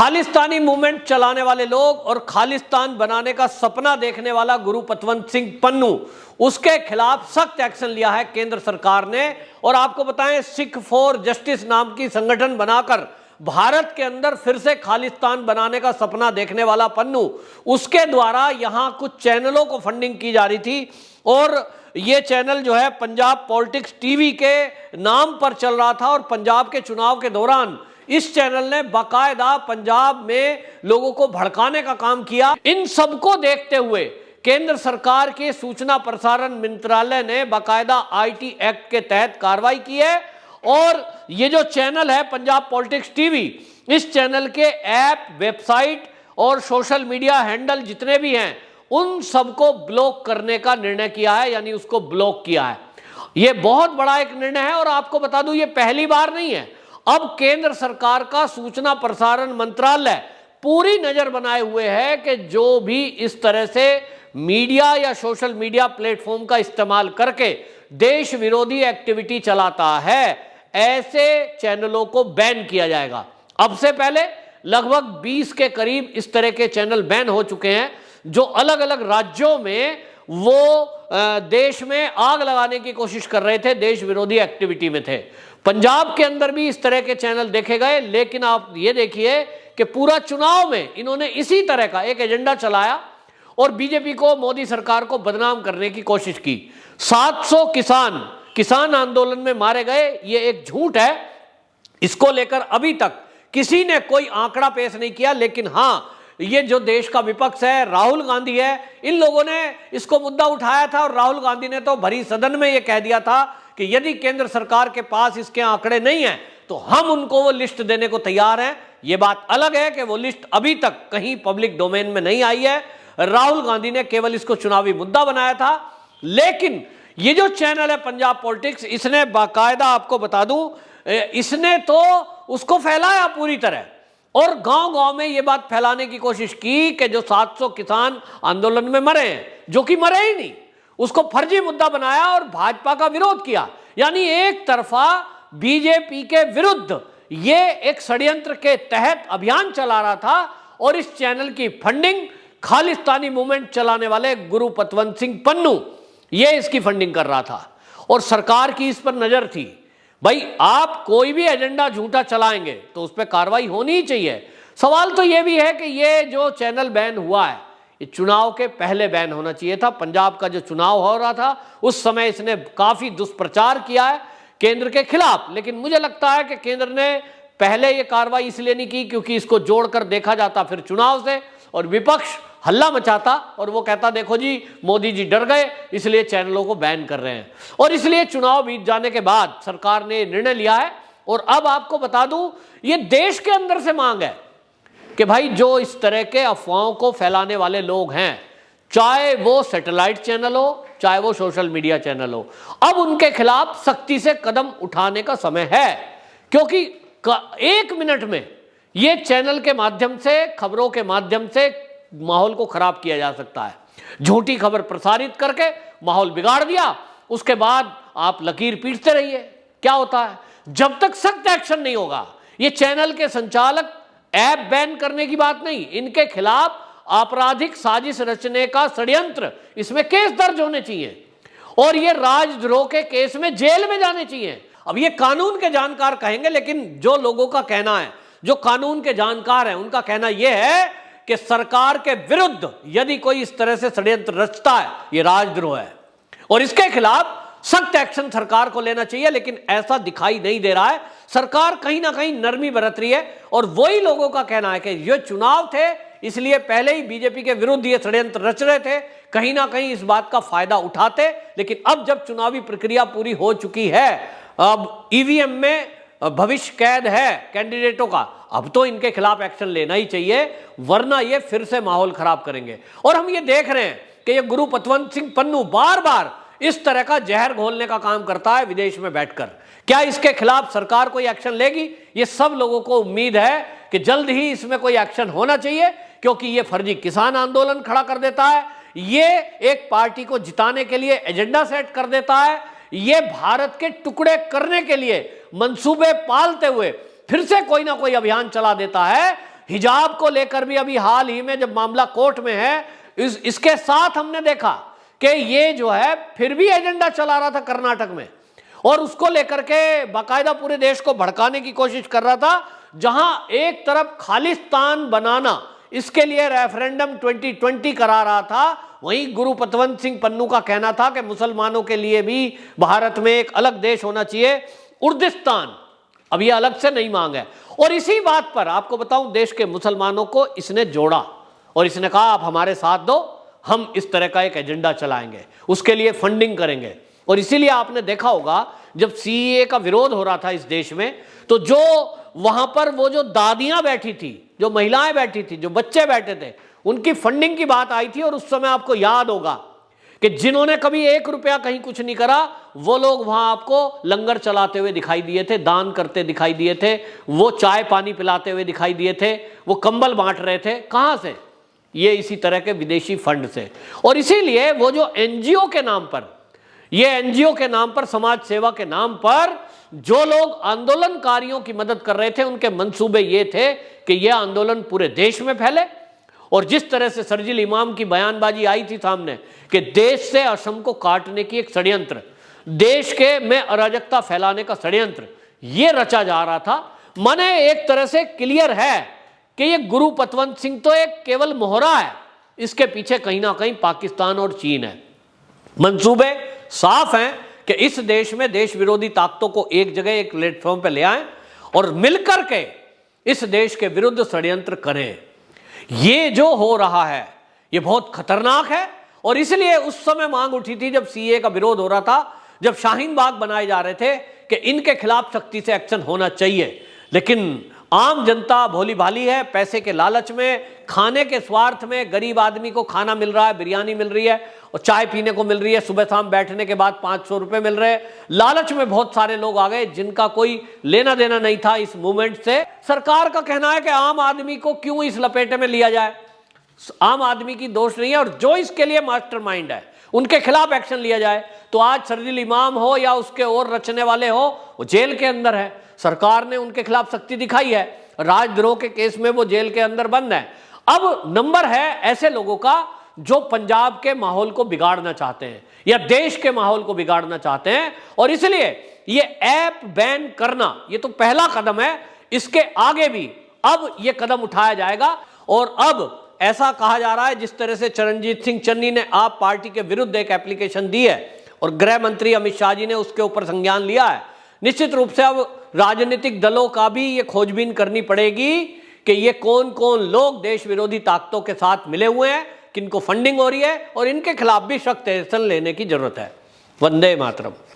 Khalistani movement चलाने वाले लोग और खालिस्तान बनाने का सपना देखने वाला गुरु पतवंत सिंह पन्नू, उसके खिलाफ सख्त एक्शन लिया है केंद्र सरकार ने। और आपको बताएं, सिख फॉर जस्टिस नाम की संगठन बनाकर भारत के अंदर फिर से खालिस्तान बनाने का सपना देखने वाला पन्नू, उसके द्वारा यहां कुछ चैनलों को फंडिंग की जा रही थी। और ये चैनल जो है पंजाब पॉलिटिक्स टीवी के नाम पर चल रहा था। और पंजाब के चुनाव के दौरान इस चैनल ने बाकायदा पंजाब में लोगों को भड़काने का काम किया। इन सबको देखते हुए केंद्र सरकार के सूचना प्रसारण मंत्रालय ने बाकायदा आईटी एक्ट के तहत कार्रवाई की है। और ये जो चैनल है पंजाब पॉलिटिक्स टीवी, इस चैनल के ऐप, वेबसाइट और सोशल मीडिया हैंडल जितने भी हैं, उन सबको ब्लॉक करने का निर्णय किया है, यानी उसको ब्लॉक किया है। ये बहुत बड़ा एक निर्णय है। और आपको बता दूं, ये पहली बार नहीं है। अब केंद्र सरकार का सूचना प्रसारण मंत्रालय पूरी नजर बनाए हुए है कि जो भी इस तरह से मीडिया या सोशल मीडिया प्लेटफॉर्म का इस्तेमाल करके देश विरोधी एक्टिविटी चलाता है, ऐसे चैनलों को बैन किया जाएगा। अब से पहले लगभग 20 के करीब इस तरह के चैनल बैन हो चुके हैं, जो अलग अलग राज्यों में वो देश में आग लगाने की कोशिश कर रहे थे, देश विरोधी एक्टिविटी में थे। पंजाब के अंदर भी इस तरह के चैनल देखे गए। लेकिन आप ये देखिए कि पूरा चुनाव में इन्होंने इसी तरह का एक एजेंडा चलाया और बीजेपी को, मोदी सरकार को बदनाम करने की कोशिश की। 700 किसान आंदोलन में मारे गए, ये एक झूठ है। इसको लेकर अभी तक किसी ने कोई आंकड़ा पेश नहीं किया। लेकिन हाँ, ये जो देश का विपक्ष है, राहुल गांधी है, इन लोगों ने इसको मुद्दा उठाया था। और राहुल गांधी ने तो भरी सदन में ये कह दिया था कि यदि केंद्र सरकार के पास इसके आंकड़े नहीं हैं तो हम उनको वो लिस्ट देने को तैयार हैं। ये बात अलग है कि वो लिस्ट अभी तक कहीं पब्लिक डोमेन में नहीं आई है। राहुल गांधी ने केवल इसको चुनावी मुद्दा बनाया था। लेकिन ये जो चैनल है पंजाब पॉलिटिक्स, इसने बाकायदा, आपको बता दूं, इसने तो उसको फैलाया पूरी तरह। और गांव-गांव में ये बात फैलाने की कोशिश की कि जो 700 किसान आंदोलन में मरे हैं, जो कि मरे ही नहीं, उसको फर्जी मुद्दा बनाया और भाजपा का विरोध किया। यानी एक तरफा बीजेपी के विरुद्ध ये एक षड्यंत्र के तहत अभियान चला रहा था। और इस चैनल की फंडिंग खालिस्तानी मूवमेंट चलाने वाले गुरु पतवंत सिंह पन्नू, ये इसकी फंडिंग कर रहा था। और सरकार की इस पर नजर थी। भाई, आप कोई भी एजेंडा झूठा चलाएंगे तो उस पर कार्रवाई होनी ही चाहिए। सवाल तो यह भी है कि ये जो चैनल बैन हुआ है, ये चुनाव के पहले बैन होना चाहिए था। पंजाब का जो चुनाव हो रहा था उस समय इसने काफी दुष्प्रचार किया है केंद्र के खिलाफ। लेकिन मुझे लगता है कि केंद्र ने पहले ये कार्रवाई इसलिए नहीं की क्योंकि इसको जोड़कर देखा जाता फिर चुनाव से, और विपक्ष हल्ला मचाता और वो कहता देखो जी, मोदी जी डर गए इसलिए चैनलों को बैन कर रहे हैं। और इसलिए चुनाव बीत जाने के बाद सरकार ने निर्णय लिया है। और अब आपको बता दूं, ये देश के अंदर से मांग है कि भाई जो इस तरह के अफवाहों को फैलाने वाले लोग हैं, चाहे वो सैटेलाइट चैनल हो, चाहे वो सोशल मीडिया चैनल हो, अब उनके खिलाफ सख्ती से कदम उठाने का समय है। क्योंकि 1 मिनट में ये चैनल के माध्यम से, खबरों के माध्यम से माहौल को खराब किया जा सकता है। झूठी खबर प्रसारित करके माहौल बिगाड़ दिया, उसके बाद आप लकीर पीटते रहिए। क्या होता है, जब तक सख्त एक्शन नहीं होगा, ये चैनल के संचालक, ऐप बैन करने की बात नहीं, इनके खिलाफ आपराधिक साजिश रचने का षड्यंत्र, इसमें केस दर्ज होने चाहिए। और ये राजद्रोह के केस में जेल में जाने चाहिए। अब ये कानून के जानकार कहेंगे, लेकिन जो लोगों का कहना है, जो कानून के जानकार हैं, उनका कहना यह है कि सरकार के विरुद्ध यदि कोई इस तरह से षड्यंत्र रचता है, ये राजद्रोह है और इसके खिलाफ सख्त एक्शन सरकार को लेना चाहिए। लेकिन ऐसा दिखाई नहीं दे रहा है। सरकार कहीं ना कहीं नरमी बरत रही है। और वही लोगों का कहना है कि ये चुनाव थे, इसलिए पहले ही बीजेपी के विरुद्ध ये षड्यंत्र रच रहे थे, कहीं ना कहीं इस बात का फायदा उठाते। लेकिन अब जब चुनावी प्रक्रिया पूरी हो चुकी है, अब ईवीएम में भविष्य कैद है कैंडिडेटों का, अब तो इनके खिलाफ एक्शन लेना ही चाहिए, वरना ये फिर से माहौल खराब करेंगे। और हम ये देख रहे हैं कि ये गुरु पतवंत सिंह पन्नू बार बार इस तरह का जहर घोलने का काम करता है विदेश में बैठकर। क्या इसके खिलाफ सरकार कोई एक्शन लेगी? ये सब लोगों को उम्मीद है कि जल्द ही इसमें कोई एक्शन होना चाहिए, क्योंकि ये फर्जी किसान आंदोलन खड़ा कर देता है, ये एक पार्टी को जिताने के लिए एजेंडा सेट कर देता है, ये भारत के टुकड़े करने के लिए मंसूबे पालते हुए फिर से कोई ना कोई अभियान चला देता है, हिजाब को लेकर भी अभी हाल ही में जब मामला कोर्ट में है, इसके साथ हमने देखा कि ये जो है फिर भी एजेंडा चला रहा था कर्नाटक में, और उसको लेकर के बाकायदा पूरे देश को भड़काने की कोशिश कर रहा था। जहां एक तरफ खालिस्तान बनाना, इसके लिए रेफरेंडम 2020 करा रहा था, वहीं गुरु पतवंत सिंह पन्नू का कहना था कि मुसलमानों के लिए भी भारत में एक अलग देश होना चाहिए, उर्दिस्तान। अब ये अलग से नहीं मांग है। और इसी बात पर आपको बताऊं, देश के मुसलमानों को इसने जोड़ा और इसने कहा आप हमारे साथ दो, हम इस तरह का एक एजेंडा चलाएंगे, उसके लिए फंडिंग करेंगे। और इसीलिए आपने देखा होगा जब सीएए का विरोध हो रहा था इस देश में, तो जो वहां पर वो जो दादियां बैठी थी, जो महिलाएं बैठी थी, जो बच्चे बैठे थे, उनकी फंडिंग की बात आई थी। और उस समय आपको याद होगा कि जिन्होंने कभी 1 रुपया कहीं कुछ नहीं करा, वो लोग वहां आपको लंगर चलाते हुए दिखाई दिए थे, दान करते दिखाई दिए थे, वो चाय पानी पिलाते हुए दिखाई दिए थे, वो कंबल बांट रहे थे। कहां से? ये इसी तरह के विदेशी फंड से। और इसीलिए वो जो एनजीओ के नाम पर, ये एनजीओ के नाम पर, समाज सेवा के नाम पर जो लोग आंदोलनकारियों की मदद कर रहे थे, उनके मंसूबे ये थे कि यह आंदोलन पूरे देश में फैले। और जिस तरह से शरजील इमाम की बयानबाजी आई थी सामने कि देश से असम को काटने की एक षड्यंत्र, देश के में अराजकता फैलाने का षड्यंत्र ये रचा जा रहा था। माने एक तरह से क्लियर है कि ये गुरु पतवंत सिंह तो एक केवल मोहरा है, इसके पीछे कहीं ना कहीं पाकिस्तान और चीन है। मंसूबे साफ हैं कि इस देश में देश विरोधी ताकतों को एक जगह, एक प्लेटफॉर्म पर ले आएं और मिलकर के इस देश के विरुद्ध षड्यंत्र करें। ये जो हो रहा है ये बहुत खतरनाक है। और इसलिए उस समय मांग उठी थी जब सीए का विरोध हो रहा था, जब शाहीन बाग बनाए जा रहे थे कि इनके खिलाफ सख्ती से एक्शन होना चाहिए। लेकिन आम जनता भोली भाली है, पैसे के लालच में, खाने के स्वार्थ में, गरीब आदमी को खाना मिल रहा है, बिरयानी मिल रही है और चाय पीने को मिल रही है, सुबह शाम बैठने के बाद 500 रुपए मिल रहे हैं। लालच में बहुत सारे लोग आ गए जिनका कोई लेना देना नहीं था इस मूवमेंट से। सरकार का कहना है कि आम आदमी को क्यों इस लपेटे में लिया जाए, आम आदमी की दोष नहीं है, और जो इसके लिए मास्टरमाइंड है उनके खिलाफ एक्शन लिया जाए। तो आज शरजील इमाम हो या उसके और रचने वाले हो, वो जेल के अंदर है। सरकार ने उनके खिलाफ सख्ती दिखाई है, राजद्रोह के केस में वो जेल के अंदर बंद है। अब नंबर है ऐसे लोगों का जो पंजाब के माहौल को बिगाड़ना चाहते हैं या देश के माहौल को बिगाड़ना चाहते हैं। और इसलिए ये ऐप बैन करना ये तो पहला कदम है, इसके आगे भी अब ये कदम उठाया जाएगा। और अब ऐसा कहा जा रहा है, जिस तरह से चरणजीत सिंह चन्नी ने आप पार्टी के विरुद्ध एक एप्लीकेशन दी है और गृह मंत्री अमित शाह जी ने उसके ऊपर संज्ञान लिया है, निश्चित रूप से अब राजनीतिक दलों का भी ये खोजबीन करनी पड़ेगी कि ये कौन कौन लोग देश विरोधी ताकतों के साथ मिले हुए हैं, किनको फंडिंग हो रही है, और इनके खिलाफ भी सख्त एक्शन लेने की जरूरत है। वंदे मातरम।